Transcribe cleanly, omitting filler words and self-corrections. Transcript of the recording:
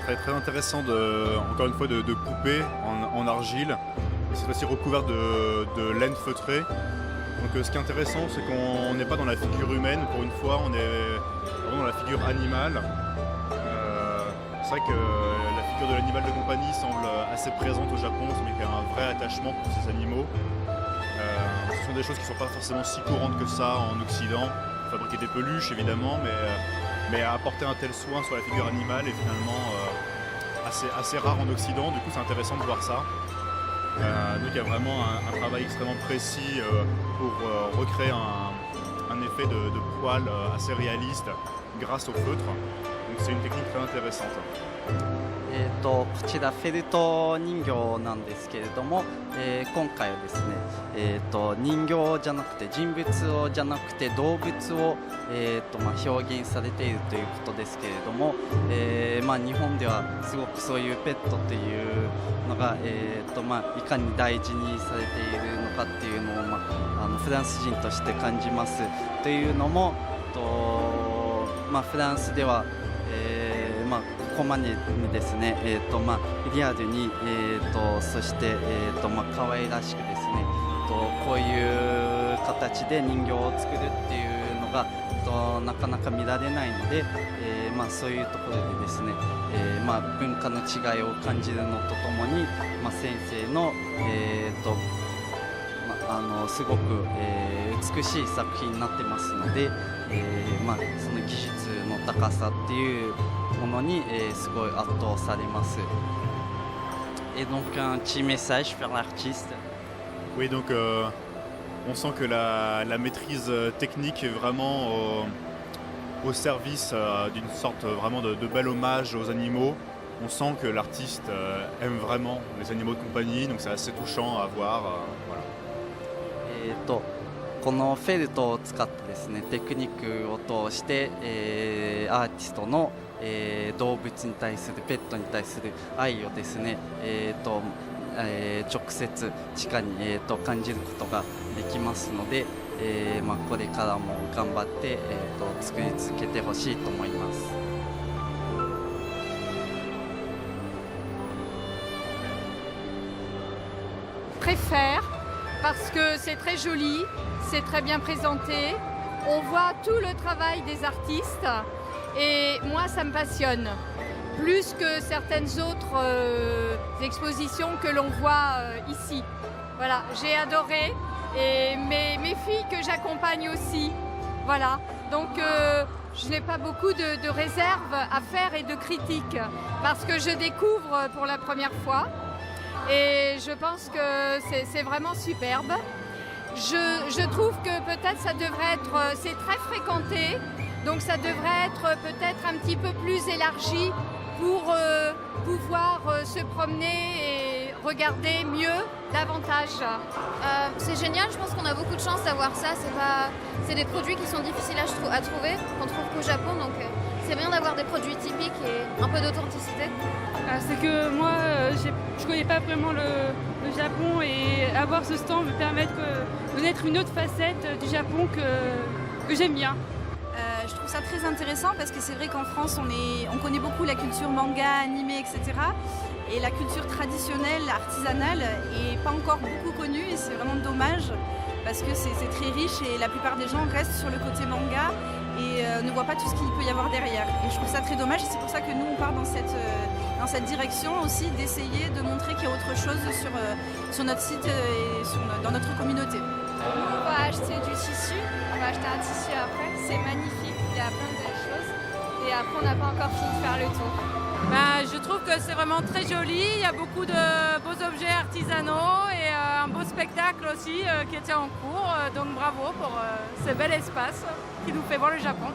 c'est très intéressant encore une fois de couper en argile. C'est aussi recouvert de laine feutrée. Donc ce qui est intéressant, c'est qu'on n'est pas dans la figure humaine pour une fois, on est vraiment dans la figure animale. C'est vrai que la figure de l'animal de compagnie semble assez présente au Japon, mais qu'il y a un vrai attachement pour ces animaux. Ce sont des choses qui ne sont pas forcément si courantes que ça en Occident. Fabriquer des peluches évidemment, mais apporter un tel soin sur la figure animale est finalement assez rare en Occident. Du coup c'est intéressant de voir ça. Donc il y a vraiment un travail extrêmement précis pour recréer un effet de poil assez réaliste grâce au feutre. Donc c'est une technique très intéressante. こちらフェルト人形なんですけれども、今回はですね、人形じゃなくて人物をじゃなくて動物を、表現されているということですけれども、日本ではすごくそういうペットというのが、いかに大事にされているのかっていうのを、フランス人として感じますというのも、フランスでは、コマにですね、リアルに、そして、可愛らしくですね、こういう形で人形を作るっていうのが、なかなか見られないので、そういうところでですね、文化の違いを感じるのとともに、先生の、すごく、美しい作品になってますので、その技術の高さっていうものに、すごい圧倒されます。Et donc un petit message vers l'artiste. Oui, donc on sent que la maîtrise technique est vraiment au service d'une sorte vraiment de bel hommage aux animaux. On sent que l'artiste aime vraiment les animaux de compagnie, donc c'est assez touchant à voir. Voilà. このフェルトを使ってですね、テクニックを通して、アーティストの、動物に対するペットに対する愛をですね、直接地下に、感じることができますので、これからも頑張って、作り続けてほしいと思います。Préfère parce que c'est très joli, c'est très bien présenté, on voit tout le travail des artistes et moi ça me passionne, plus que certaines autres expositions que l'on voit ici. Voilà, j'ai adoré et mes filles que j'accompagne aussi, voilà, donc je n'ai pas beaucoup de réserves à faire et de critiques parce que je découvre pour la première fois. Et je pense que c'est vraiment superbe. Je trouve que peut-être ça devrait être, c'est très fréquenté, donc ça devrait être peut-être un petit peu plus élargi pour pouvoir se promener et regarder mieux davantage. C'est génial, je pense qu'on a beaucoup de chance d'avoir ça. C'est des produits qui sont difficiles à trouver, qu'on trouve qu'au Japon, donc c'est bien d'avoir des produits typiques et un peu d'authenticité. C'est que moi, je connais pas vraiment le Japon et avoir ce stand me permet de connaître une autre facette du Japon que j'aime bien. Je trouve ça très intéressant parce que c'est vrai qu'en France, on connaît beaucoup la culture manga, animé, etc. Et la culture traditionnelle, artisanale, est pas encore beaucoup connue et c'est vraiment dommage parce que c'est très riche et la plupart des gens restent sur le côté manga et ne voient pas tout ce qu'il peut y avoir derrière. Et je trouve ça très dommage et c'est pour ça que nous on part dans cette direction aussi d'essayer de montrer qu'il y a autre chose sur notre site et dans notre communauté. On va acheter du tissu, on va acheter un tissu après, c'est magnifique, il y a plein de belles choses et après on n'a pas encore fini de faire le tour. Je trouve que c'est vraiment très joli, il y a beaucoup de beaux objets artisanaux et un beau spectacle aussi qui était en cours, donc bravo pour ce bel espace qui nous fait voir le Japon.